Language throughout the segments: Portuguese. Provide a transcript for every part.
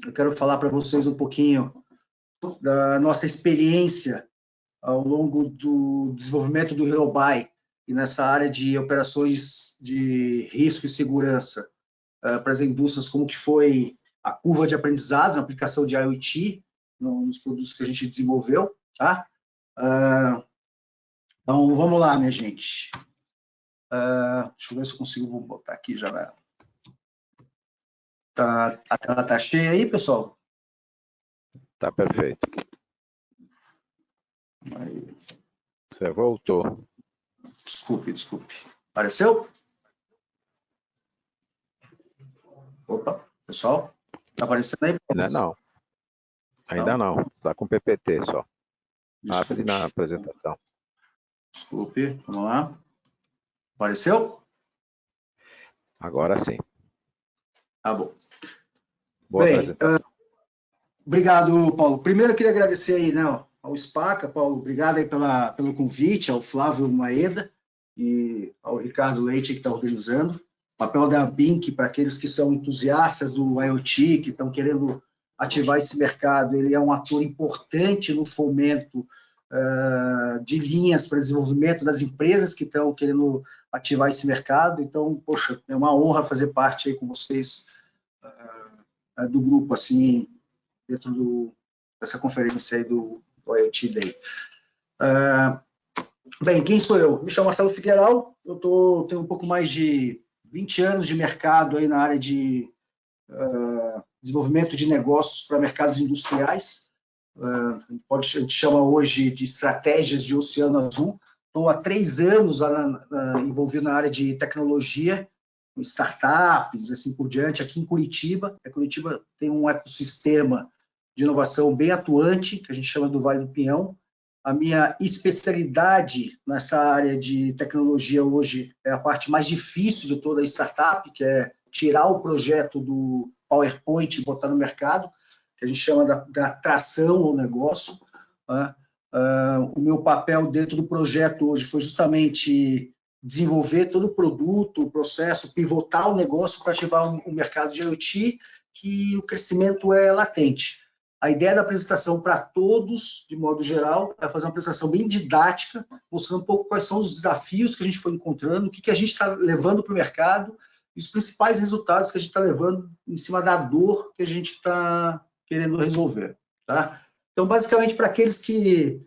eu quero falar para vocês um pouquinho da nossa experiência ao longo do desenvolvimento do HeroBuy e nessa área de operações de risco e segurança para as indústrias, como que foi a curva de aprendizado na aplicação de IoT nos produtos que a gente desenvolveu, tá? Então, vamos lá, minha gente. Deixa eu ver se eu consigo botar aqui já. A tela está cheia aí, pessoal? Tá perfeito. Aí. Você voltou. Desculpe. Apareceu? Opa, pessoal, está aparecendo aí? Não. Ainda não. Está com PPT só. Abre na apresentação. Desculpe, vamos lá. Apareceu? Agora sim. Tá bom. Boa Bem, apresentação. obrigado, Paulo. Primeiro, eu queria agradecer aí, né, ao SPACA, Paulo, obrigado aí pelo convite, ao Flávio Maeda e ao Ricardo Leite, que está organizando. O papel da BINC, para aqueles que são entusiastas do IoT, que estão querendo ativar esse mercado, ele é um ator importante no fomento de linhas para desenvolvimento das empresas que estão querendo ativar esse mercado. Então, poxa, é uma honra fazer parte aí com vocês do grupo, assim, dentro dessa conferência aí do IoT Day. Bem, quem sou eu? Me chamo Marcelo Figueiral, eu tenho um pouco mais de 20 anos de mercado aí na área de desenvolvimento de negócios para mercados industriais. A gente chama hoje de estratégias de Oceano Azul. Estou há 3 anos envolvido na área de tecnologia, startups, assim por diante, aqui em Curitiba. Curitiba tem um ecossistema de inovação bem atuante, que a gente chama do Vale do Pinhão. A minha especialidade nessa área de tecnologia hoje é a parte mais difícil de toda a startup, que é tirar o projeto do PowerPoint e botar no mercado, que a gente chama da tração ao negócio. O meu papel dentro do projeto hoje foi justamente desenvolver todo o produto, o processo, pivotar o negócio para ativar o mercado de IoT, que o crescimento é latente. A ideia da apresentação para todos, de modo geral, é fazer uma apresentação bem didática, mostrando um pouco quais são os desafios que a gente foi encontrando, o que a gente está levando para o mercado e os principais resultados que a gente está levando em cima da dor que a gente está querendo resolver. Tá? Então, basicamente, para aqueles que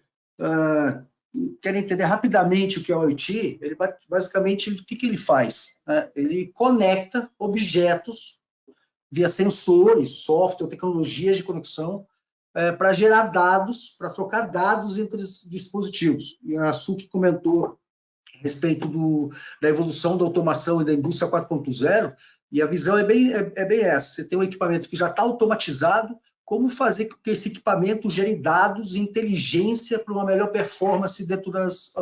querem entender rapidamente o que é o IoT, ele basicamente, o que ele faz? Ele conecta objetos via sensores, software, tecnologias de conexão, para gerar dados, para trocar dados entre os dispositivos. E a Suki comentou a respeito da evolução da automação e da indústria 4.0, e a visão é bem essa. Você tem um equipamento que já está automatizado, como fazer com que esse equipamento gere dados e inteligência para uma melhor performance dentro das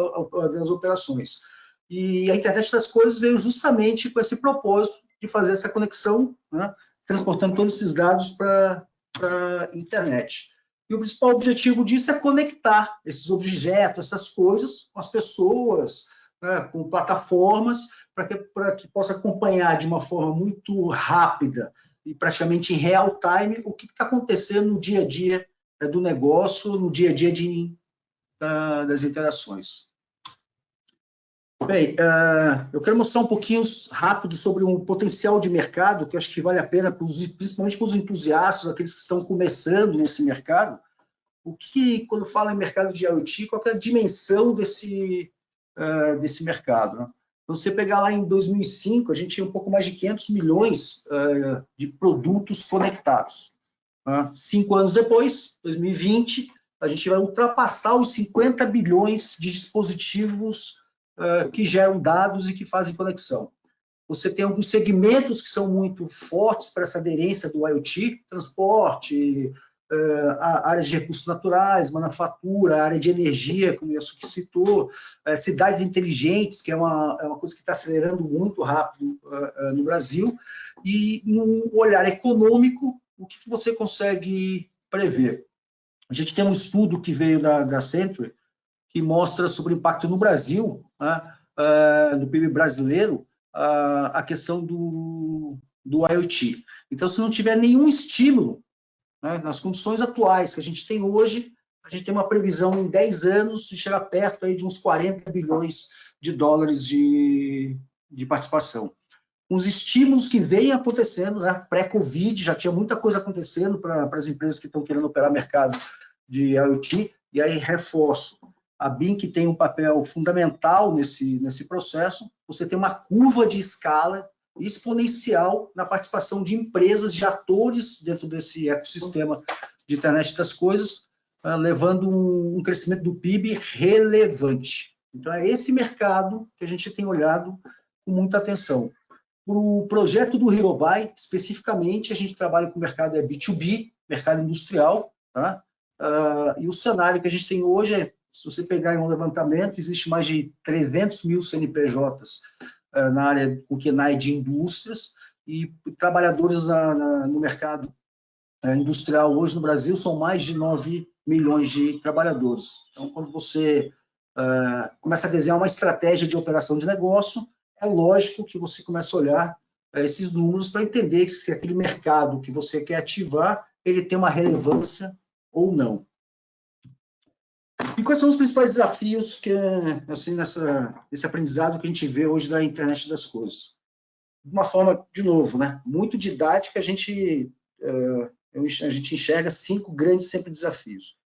operações. E a internet das coisas veio justamente com esse propósito de fazer essa conexão, né, transportando todos esses dados para a internet. E o principal objetivo disso é conectar esses objetos, essas coisas, com as pessoas, né, com plataformas, para que possa acompanhar de uma forma muito rápida e praticamente em real time o que está acontecendo no dia a dia do negócio, no dia a dia das interações. Bem, eu quero mostrar um pouquinho rápido sobre um potencial de mercado que eu acho que vale a pena, principalmente para os entusiastas, aqueles que estão começando nesse mercado. Quando fala em mercado de IoT, qual é a dimensão desse mercado? Né? Então, você pegar lá em 2005, a gente tinha um pouco mais de 500 milhões de produtos conectados. 5 anos depois, 2020, a gente vai ultrapassar os 50 bilhões de dispositivos que geram dados e que fazem conexão. Você tem alguns segmentos que são muito fortes para essa aderência do IoT, transporte, a área de recursos naturais, manufatura, a área de energia, como isso que citou, cidades inteligentes, que é uma coisa que está acelerando muito rápido no Brasil, e no olhar econômico, o que você consegue prever? A gente tem um estudo que veio da Century, que mostra sobre o impacto no Brasil, no PIB brasileiro, a questão do IoT. Então, se não tiver nenhum estímulo né? Nas condições atuais que a gente tem hoje, a gente tem uma previsão em 10 anos de chegar perto aí de uns 40 bilhões de dólares de participação. Os estímulos que vêm acontecendo, né? Pré-Covid, já tinha muita coisa acontecendo para as empresas que estão querendo operar mercado de IoT, e aí reforço, a BIM que tem um papel fundamental nesse processo, você tem uma curva de escala exponencial na participação de empresas, de atores dentro desse ecossistema de internet das coisas, levando um crescimento do PIB relevante. Então, é esse mercado que a gente tem olhado com muita atenção. Para o projeto do Hirobai, especificamente, a gente trabalha com o mercado B2B, mercado industrial, tá? E o cenário que a gente tem hoje é, se você pegar em um levantamento, existe mais de 300 mil CNPJs na área com KNAI de indústrias, e trabalhadores no mercado industrial hoje no Brasil são mais de 9 milhões de trabalhadores. Então, quando você começa a desenhar uma estratégia de operação de negócio, é lógico que você começa a olhar esses números para entender se aquele mercado que você quer ativar, ele tem uma relevância ou não. E quais são os principais desafios que, assim, nesse aprendizado que a gente vê hoje da internet das coisas? De uma forma, de novo, né, muito didática, a gente enxerga 5 grandes sempre desafios.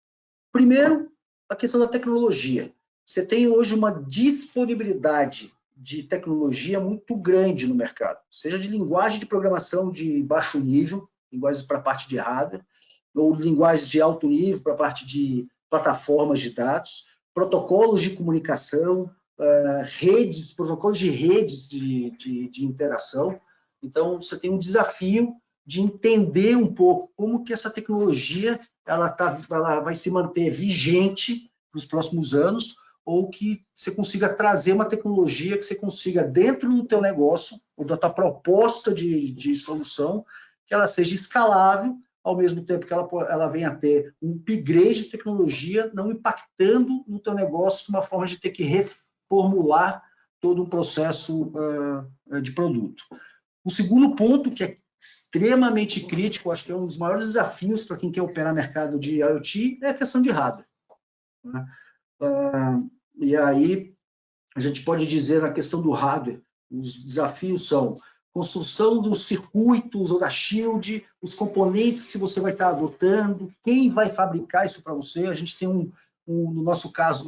Primeiro, a questão da tecnologia. Você tem hoje uma disponibilidade de tecnologia muito grande no mercado, seja de linguagem de programação de baixo nível, linguagens para a parte de hardware, ou linguagens de alto nível para a parte de plataformas de dados, protocolos de comunicação, protocolos de redes de interação. Então, você tem um desafio de entender um pouco como que essa tecnologia ela vai se manter vigente nos próximos anos, ou que você consiga trazer uma tecnologia que você consiga, dentro do teu negócio, ou da tua proposta de solução, que ela seja escalável, ao mesmo tempo que ela venha a ter um upgrade de tecnologia, não impactando no teu negócio de uma forma de ter que reformular todo um processo de produto. O segundo ponto, que é extremamente crítico, acho que é um dos maiores desafios para quem quer operar mercado de IoT, é a questão de hardware. E aí, a gente pode dizer na questão do hardware, os desafios são construção dos circuitos ou da shield, os componentes que você vai estar adotando, quem vai fabricar isso para você. A gente tem no nosso caso,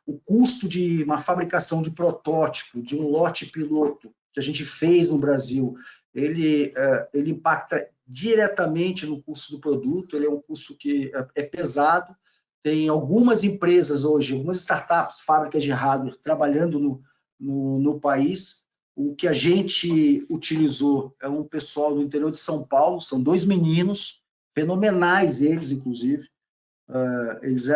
o custo de uma fabricação de protótipo, de um lote piloto que a gente fez no Brasil, ele impacta diretamente no custo do produto, ele é um custo que é pesado. Tem algumas empresas hoje, algumas startups, fábricas de hardware, trabalhando no país. O que a gente utilizou é um pessoal do interior de São Paulo, são 2 meninos, fenomenais eles, inclusive. Eles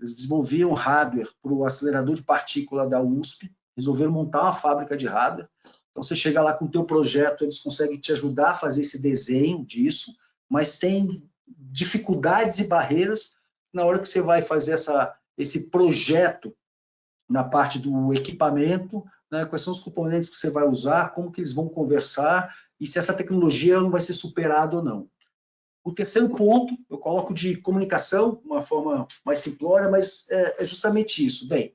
desenvolviam hardware para o acelerador de partícula da USP, resolveram montar uma fábrica de hardware. Então, você chega lá com o teu projeto, eles conseguem te ajudar a fazer esse desenho disso, mas tem dificuldades e barreiras na hora que você vai fazer esse projeto na parte do equipamento, né, quais são os componentes que você vai usar, como que eles vão conversar, e se essa tecnologia não vai ser superada ou não. O terceiro ponto, eu coloco de comunicação, uma forma mais simplória, mas é justamente isso. Bem,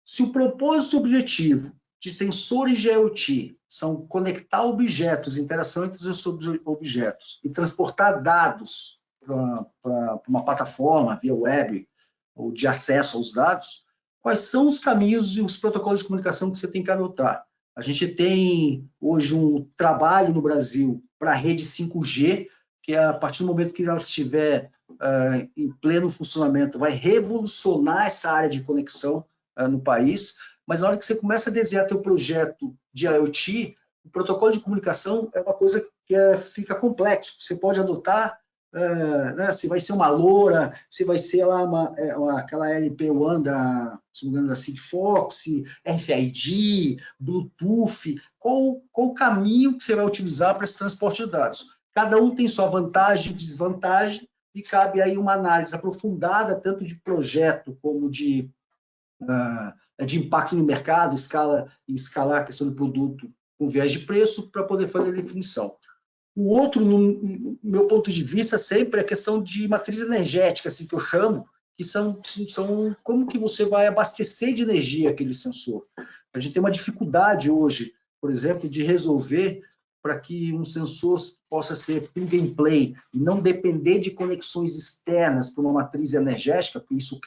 se o propósito e objetivo de sensores de IoT são conectar objetos, interação entre os objetos, e transportar dados para uma plataforma via web, ou de acesso aos dados, quais são os caminhos e os protocolos de comunicação que você tem que adotar? A gente tem hoje um trabalho no Brasil para a rede 5G, que a partir do momento que ela estiver em pleno funcionamento, vai revolucionar essa área de conexão no país, mas na hora que você começa a desenhar teu projeto de IoT, o protocolo de comunicação é uma coisa que fica complexo. Você pode adotar, né, se vai ser uma LoRa, se vai ser lá aquela LPWAN se não me engano, da Sigfox, RFID, Bluetooth, qual o caminho que você vai utilizar para esse transporte de dados? Cada um tem sua vantagem e desvantagem, e cabe aí uma análise aprofundada, tanto de projeto como de impacto no mercado, escalar a questão do produto com viés de preço, para poder fazer a definição. O outro, no meu ponto de vista, sempre é a questão de matriz energética, assim que eu chamo, que são como que você vai abastecer de energia aquele sensor. A gente tem uma dificuldade hoje, por exemplo, de resolver para que um sensor possa ser plug and play e não depender de conexões externas para uma matriz energética, porque isso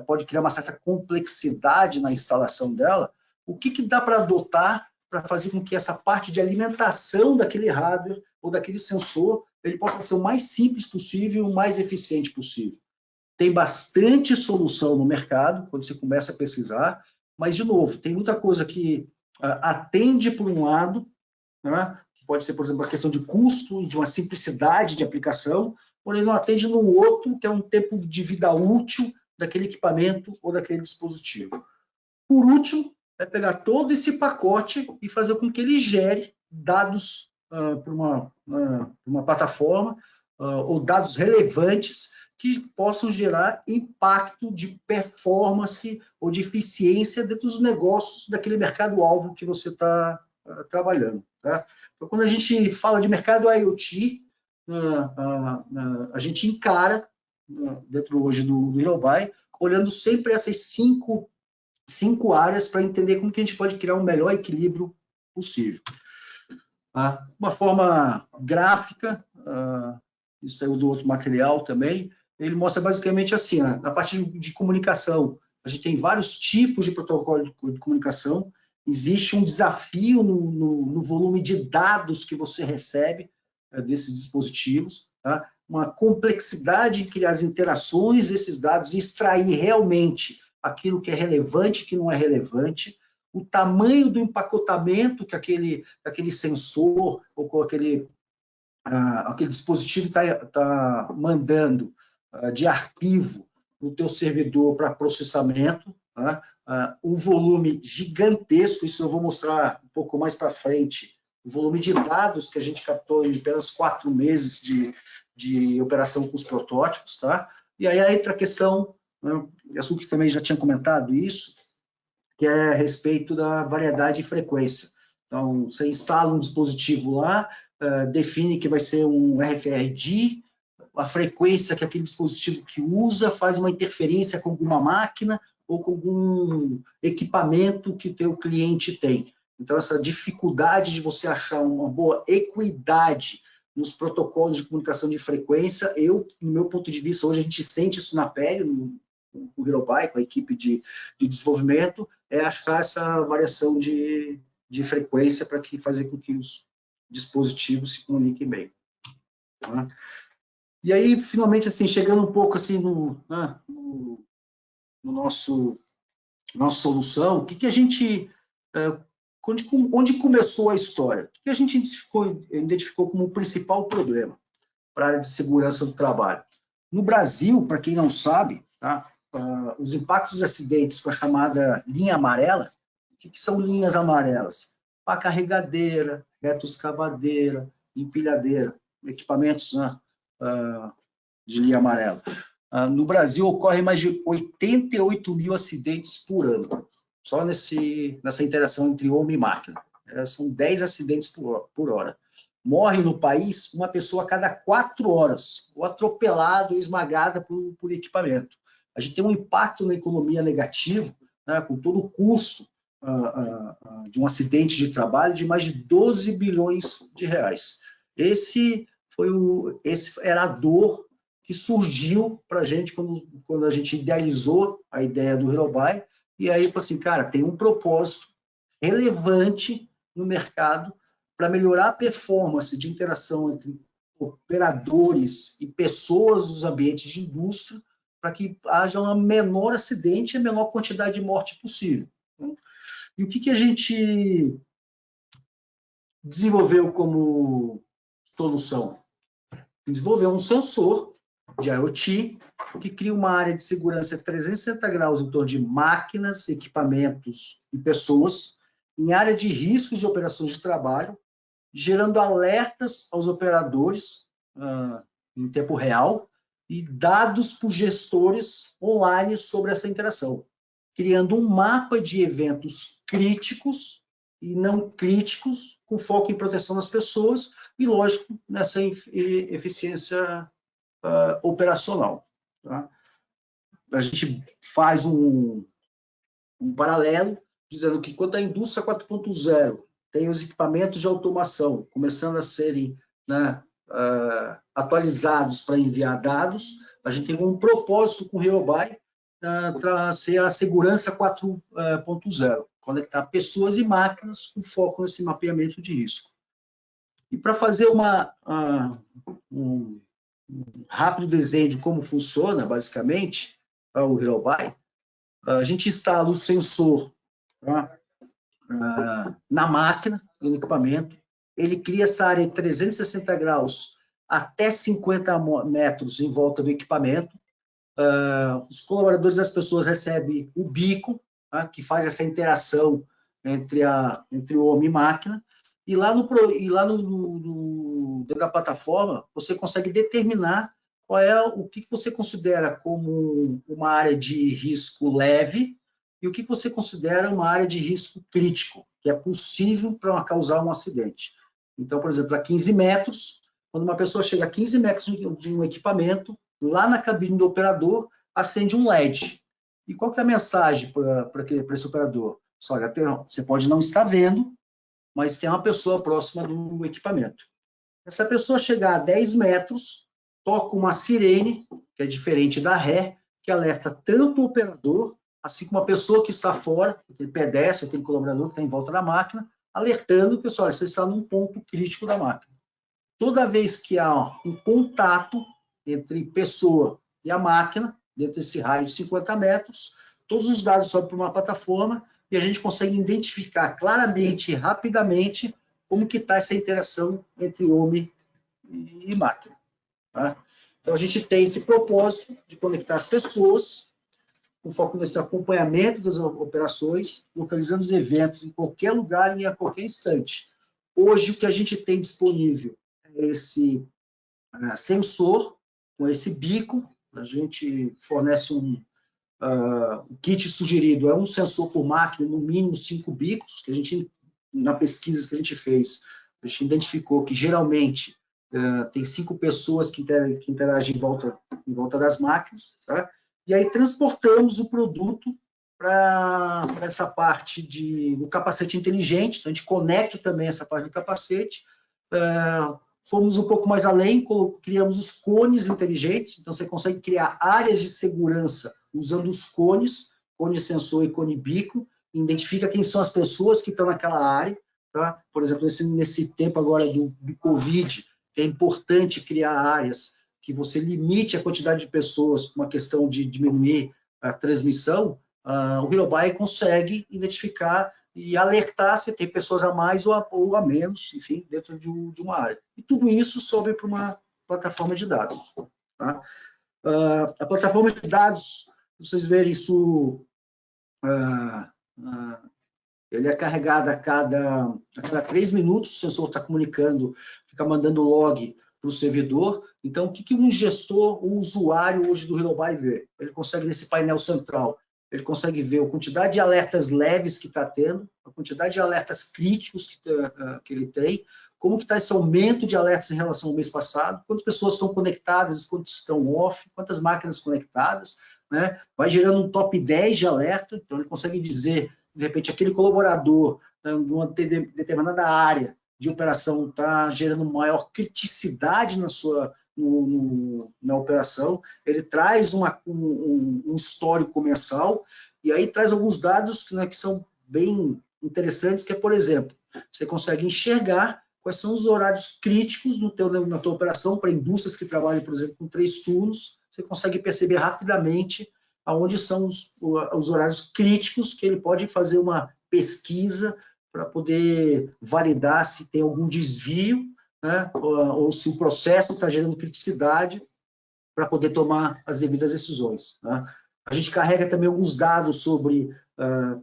pode criar uma certa complexidade na instalação dela. O que dá para adotar para fazer com que essa parte de alimentação daquele hardware ou daquele sensor ele possa ser o mais simples possível, o mais eficiente possível? Tem bastante solução no mercado, quando você começa a pesquisar, mas, de novo, tem muita coisa que atende por um lado, né? Que pode ser, por exemplo, a questão de custo, de uma simplicidade de aplicação, porém não atende no outro, que é um tempo de vida útil daquele equipamento ou daquele dispositivo. Por último, é pegar todo esse pacote e fazer com que ele gere dados para uma plataforma ou dados relevantes que possam gerar impacto de performance ou de eficiência dentro dos negócios daquele mercado-alvo que você está trabalhando. Tá? Então, quando a gente fala de mercado IoT, a gente encara, dentro hoje do Heroby, olhando sempre essas cinco áreas para entender como que a gente pode criar um melhor equilíbrio possível. Uma forma gráfica, isso saiu do outro material também, ele mostra basicamente assim, na parte de comunicação, a gente tem vários tipos de protocolo de comunicação, existe um desafio no volume de dados que você recebe desses dispositivos, tá? Uma complexidade em criar as interações desses dados e extrair realmente aquilo que é relevante e que não é relevante, o tamanho do empacotamento que aquele sensor ou com aquele dispositivo está mandando de arquivo para o teu servidor para processamento, tá? Um volume gigantesco, isso eu vou mostrar um pouco mais para frente, o volume de dados que a gente captou em apenas 4 meses de operação com os protótipos, tá? E aí entra a questão, né, a Suki também já tinha comentado isso, que é a respeito da variedade e frequência. Então, você instala um dispositivo lá, define que vai ser um RFID, a frequência que aquele dispositivo que usa faz uma interferência com alguma máquina ou com algum equipamento que o teu cliente tem. Então, essa dificuldade de você achar uma boa equidade nos protocolos de comunicação de frequência, no meu ponto de vista, hoje a gente sente isso na pele, no Heroby, com a equipe de desenvolvimento, é achar essa variação de frequência para fazer com que os dispositivos se comuniquem bem. Tá? E aí, finalmente, assim, chegando um pouco assim no nossa solução, o que a gente, onde começou a história? O que a gente identificou como o principal problema para a área de segurança do trabalho? No Brasil, para quem não sabe, tá? Os impactos dos acidentes com a chamada linha amarela, o que são linhas amarelas? Pá carregadeira, retroescavadeira, empilhadeira, equipamentos, né, de linha amarela. No Brasil, ocorrem mais de 88 mil acidentes por ano, só nessa interação entre homem e máquina. São 10 acidentes por hora. Morre no país uma pessoa a cada 4 horas, ou atropelada ou esmagada por equipamento. A gente tem um impacto na economia negativo, né, com todo o custo de um acidente de trabalho de mais de 12 bilhões de reais. Esse era a dor que surgiu para a gente quando a gente idealizou a ideia do Heroby, e aí, assim, cara, tem um propósito relevante no mercado para melhorar a performance de interação entre operadores e pessoas dos ambientes de indústria, para que haja um menor acidente e a menor quantidade de morte possível. E o que a gente desenvolveu como solução? Desenvolveu um sensor de IoT que cria uma área de segurança de 360 graus em torno de máquinas, equipamentos e pessoas, em área de riscos de operações de trabalho, gerando alertas aos operadores em tempo real e dados por gestores online sobre essa interação, criando um mapa de eventos críticos e não críticos, com foco em proteção das pessoas e, lógico, nessa eficiência operacional. Tá? A gente faz um paralelo, dizendo que quando a indústria 4.0 tem os equipamentos de automação começando a serem, né, atualizados para enviar dados, a gente tem um propósito com o Heroby para ser a segurança 4.0, conectar pessoas e máquinas com foco nesse mapeamento de risco. E para fazer um rápido desenho de como funciona, basicamente, o Heroby, a gente instala o sensor, tá, na máquina, no equipamento, ele cria essa área de 360 graus até 50 metros em volta do equipamento. Os colaboradores das pessoas recebem o bico, tá, que faz essa interação entre o homem e máquina, e lá dentro da plataforma você consegue determinar o que você considera como uma área de risco leve e o que você considera uma área de risco crítico, que é possível para causar um acidente. Então, por exemplo, a 15 metros, quando uma pessoa chega a 15 metros de um equipamento, lá na cabine do operador, acende um LED. E qual que é a mensagem para esse operador? Olha, você pode não estar vendo, mas tem uma pessoa próxima do equipamento. Essa pessoa chegar a 10 metros, toca uma sirene, que é diferente da ré, que alerta tanto o operador, assim como a pessoa que está fora, aquele pedestre, aquele colaborador que está em volta da máquina, alertando que, olha, você está num ponto crítico da máquina. Toda vez que há um contato entre pessoa e a máquina, dentro desse raio de 50 metros, todos os dados sobem para uma plataforma e a gente consegue identificar claramente e rapidamente como que está essa interação entre homem e máquina. Tá? Então, a gente tem esse propósito de conectar as pessoas, com foco nesse acompanhamento das operações, localizando os eventos em qualquer lugar e a qualquer instante. Hoje, o que a gente tem disponível é esse sensor, com esse bico, a gente fornece o kit sugerido é um sensor por máquina, no mínimo 5 bicos, que a gente, na pesquisa que a gente fez, a gente identificou que geralmente tem 5 pessoas que interagem em volta das máquinas, tá? E aí transportamos o produto para essa parte do capacete inteligente, então a gente conecta também essa parte do capacete, fomos um pouco mais além, criamos os cones inteligentes, então você consegue criar áreas de segurança usando os cones, cone sensor e cone bico, identifica quem são as pessoas que estão naquela área, tá? Por exemplo, nesse tempo agora do Covid, é importante criar áreas que você limite a quantidade de pessoas por uma questão de diminuir a transmissão. O Heroby consegue identificar e alertar se tem pessoas a mais ou a menos, enfim, dentro de uma área. E tudo isso sobe para uma plataforma de dados. Tá? A plataforma de dados, vocês verem isso, ele é carregado a cada 3 minutos, o sensor está comunicando, fica mandando log para o servidor. Então, o que um gestor, um usuário hoje do Heroby vê? Ele consegue, nesse painel central, ele consegue ver a quantidade de alertas leves que está tendo, a quantidade de alertas críticos que ele tem, como que está esse aumento de alertas em relação ao mês passado, quantas pessoas estão conectadas, quantas estão off, quantas máquinas conectadas, né? Vai gerando um top 10 de alerta, então ele consegue dizer, de repente, aquele colaborador, né, numa determinada área de operação está gerando maior criticidade na operação, ele traz um histórico mensal, e aí traz alguns dados, né, que são bem interessantes, que é, por exemplo, você consegue enxergar quais são os horários críticos na tua operação, para indústrias que trabalham, por exemplo, com 3 turnos, você consegue perceber rapidamente aonde são os horários críticos, que ele pode fazer uma pesquisa para poder validar se tem algum desvio, né, ou se o processo está gerando criticidade, para poder tomar as devidas decisões. Né? A gente carrega também alguns dados sobre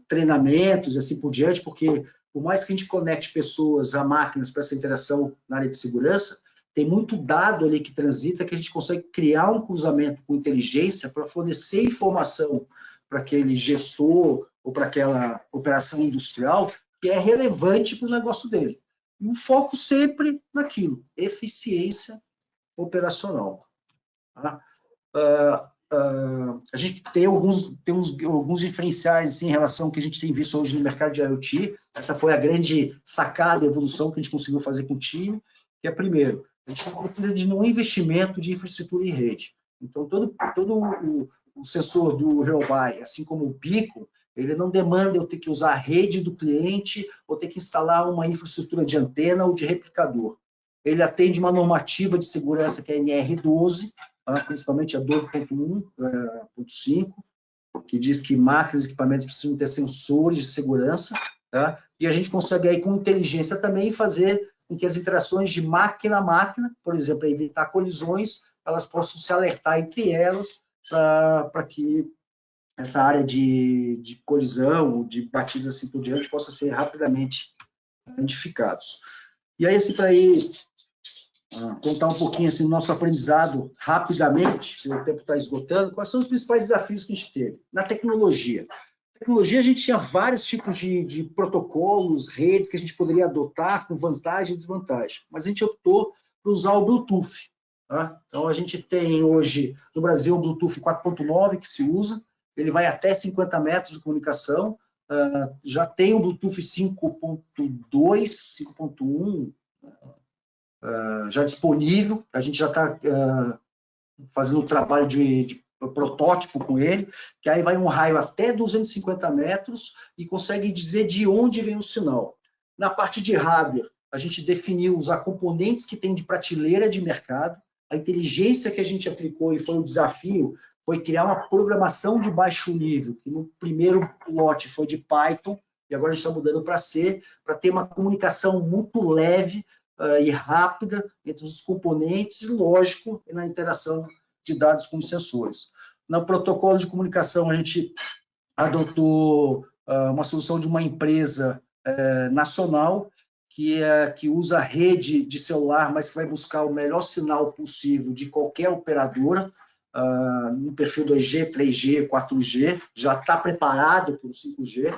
treinamentos e assim por diante, porque por mais que a gente conecte pessoas a máquinas para essa interação na área de segurança, tem muito dado ali que transita que a gente consegue criar um cruzamento com inteligência para fornecer informação para aquele gestor ou para aquela operação industrial que é relevante para o negócio dele. E o foco sempre naquilo, eficiência operacional. Tá? A gente tem alguns diferenciais assim, em relação ao que a gente tem visto hoje no mercado de IoT. Essa foi a grande sacada e evolução que a gente conseguiu fazer com o time, que é, primeiro, a gente precisa de um investimento de infraestrutura e rede. Então, todo o sensor do HeroBuy, assim como o Beacon, ele não demanda eu ter que usar a rede do cliente ou ter que instalar uma infraestrutura de antena ou de replicador. Ele atende uma normativa de segurança que é a NR12, principalmente a 12.1.5, que diz que máquinas e equipamentos precisam ter sensores de segurança, tá? E a gente consegue aí com inteligência também fazer com que as interações de máquina a máquina, por exemplo, evitar colisões, elas possam se alertar entre elas para que essa área de colisão, de batidas assim por diante, possa ser rapidamente identificados. E aí, assim, para ir contar um pouquinho assim, do nosso aprendizado rapidamente, o tempo está esgotando, quais são os principais desafios que a gente teve? Na tecnologia. Na tecnologia, a gente tinha vários tipos de protocolos, redes que a gente poderia adotar com vantagem e desvantagem, mas a gente optou por usar o Bluetooth. Tá? Então, a gente tem hoje, no Brasil, o Bluetooth 4.9 que se usa, ele vai até 50 metros de comunicação, já tem o Bluetooth 5.2, 5.1, já disponível, a gente já está fazendo um trabalho de protótipo com ele, que aí vai um raio até 250 metros e consegue dizer de onde vem o sinal. Na parte de hardware, a gente definiu os componentes que tem de prateleira de mercado, a inteligência que a gente aplicou e foi o desafio, foi criar uma programação de baixo nível, que no primeiro lote foi de Python, e agora a gente está mudando para C, para ter uma comunicação muito leve e rápida entre os componentes, e lógico, na interação de dados com os sensores. No protocolo de comunicação, a gente adotou uma solução de uma empresa nacional que usa a rede de celular, mas que vai buscar o melhor sinal possível de qualquer operadora, no perfil 2G, 3G, 4G, já está preparado para o 5G.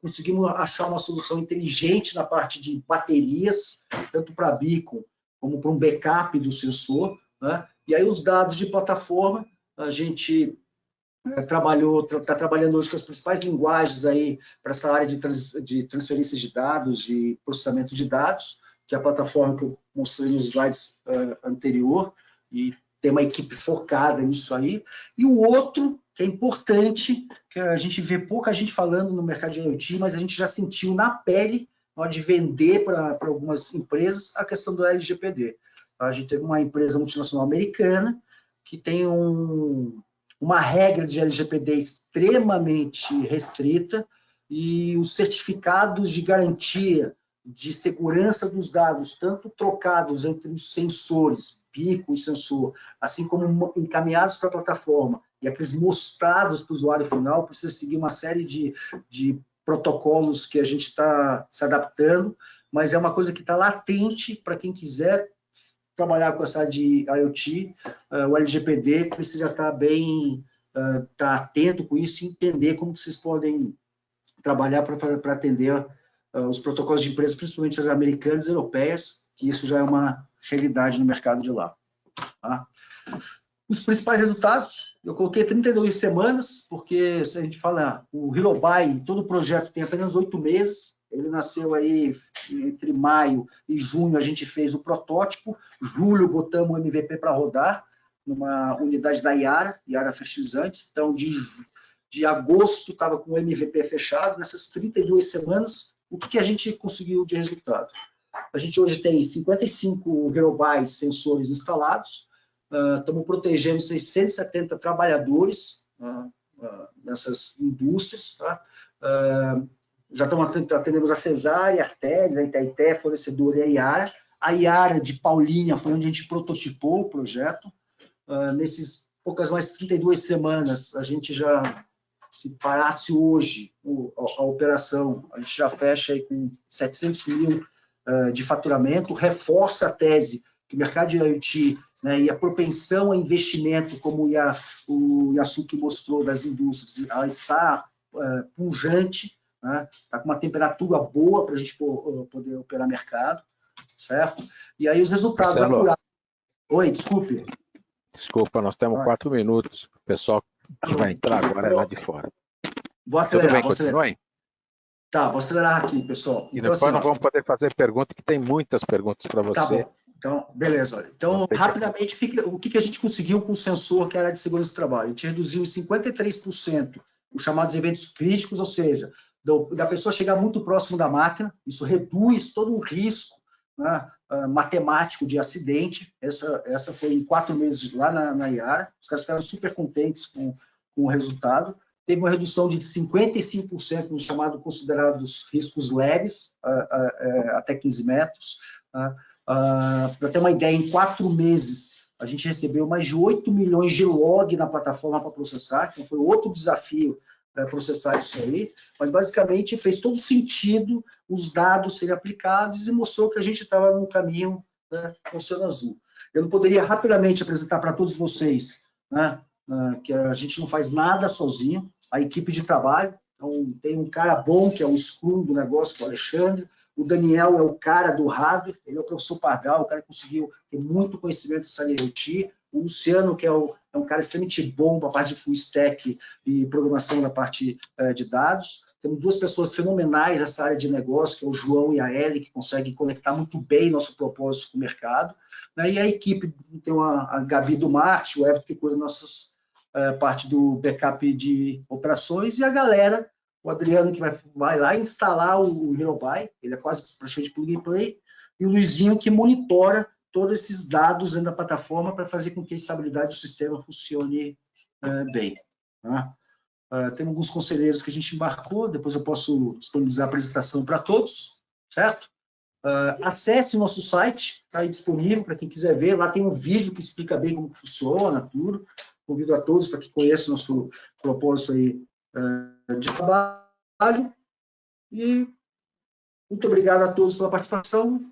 Conseguimos achar uma solução inteligente na parte de baterias, tanto para Beacon como para um backup do sensor, né? E aí os dados de plataforma, a gente está trabalhando hoje com as principais linguagens aí para essa área de transferência de dados e processamento de dados, que é a plataforma que eu mostrei nos slides anterior, e tem uma equipe focada nisso aí. E o outro, que é importante, que a gente vê pouca gente falando no mercado de IoT, mas a gente já sentiu na pele, na hora de vender para algumas empresas, a questão do LGPD. A gente teve uma empresa multinacional americana que tem uma regra de LGPD extremamente restrita e os certificados de garantia de segurança dos dados, tanto trocados entre os sensores, Beacon e sensor, assim como encaminhados para a plataforma e aqueles mostrados para o usuário final, precisa seguir uma série de protocolos que a gente está se adaptando, mas é uma coisa que está latente para quem quiser trabalhar com essa área de IoT. O LGPD precisa estar bem, estar atento com isso e entender como que vocês podem trabalhar para atender os protocolos de empresas, principalmente as americanas e europeias, que isso já é uma realidade no mercado de lá. Tá? Os principais resultados, eu coloquei 32 semanas, porque se a gente fala, o HeroBuy, todo o projeto tem apenas 8 meses, ele nasceu aí entre maio e junho, a gente fez o protótipo, julho botamos o MVP para rodar, numa unidade da Yara Fertilizantes, então de agosto estava com o MVP fechado, nessas 32 semanas, o que a gente conseguiu de resultado? A gente hoje tem 55 HeroBuy sensores instalados, estamos protegendo 670 trabalhadores nessas indústrias, tá? Já estamos atendendo a Cesárea, Artéries, a Itaité, fornecedora e a Yara de Paulinha foi onde a gente prototipou o projeto. Nesses poucas mais 32 semanas, a gente já, se parasse hoje a operação, a gente já fecha aí com 700 mil de faturamento, reforça a tese que o mercado de IoT, né, e a propensão a investimento, como o Yasuki mostrou das indústrias, ela está pujante, né? Está com uma temperatura boa para a gente poder operar mercado, certo? E aí os resultados Marcelo, apurados. Oi, desculpe. Desculpa, nós temos 4 minutos. O pessoal que vai entrar agora é lá de fora. Vou acelerar, Tudo bem, continuem? Tá, vou acelerar aqui, pessoal. E então, depois assim, nós vamos poder fazer perguntas, que tem muitas perguntas para você. Tá bom. Então, beleza. Olha. Então, rapidamente, o que a gente conseguiu com o sensor que era de segurança do trabalho? A gente reduziu em 53% os chamados eventos críticos, ou seja, da pessoa chegar muito próximo da máquina, isso reduz todo o risco, né, matemático de acidente. Essa foi em 4 meses lá na Iara. Os caras ficaram super contentes com o resultado. Teve uma redução de 55% nos chamados considerados riscos leves, até 15 metros. Para ter uma ideia, em 4 meses, a gente recebeu mais de 8 milhões de log na plataforma para processar, então foi outro desafio processar isso aí, mas basicamente fez todo sentido os dados serem aplicados e mostrou que a gente estava no caminho, né, com o Oceano Azul. Eu não poderia rapidamente apresentar para todos vocês, né, que a gente não faz nada sozinho, a equipe de trabalho, então tem um cara bom que é o Scrum do negócio, que é o Alexandre, o Daniel é o cara do hardware, ele é o professor Pardal, o cara que conseguiu ter muito conhecimento dessa IoT, o Luciano, que é um cara extremamente bom para a parte de full stack e programação na parte de dados. Temos 2 pessoas fenomenais nessa área de negócio, que é o João e a Ellie, que conseguem conectar muito bem nosso propósito com o mercado. E a equipe tem a Gabi do marketing, o Everton, que cuida da nossas parte do backup de operações, e a galera, o Adriano, que vai lá instalar o HeroBuy, ele é quase praticamente plug and play, e o Luizinho, que monitora todos esses dados dentro da plataforma para fazer com que a estabilidade do sistema funcione bem. Tá? Tem alguns conselheiros que a gente embarcou, depois eu posso disponibilizar a apresentação para todos, certo? Acesse o nosso site, está aí disponível para quem quiser ver, lá tem um vídeo que explica bem como funciona, tudo. Convido a todos para que conheçam o nosso propósito aí de trabalho. E muito obrigado a todos pela participação.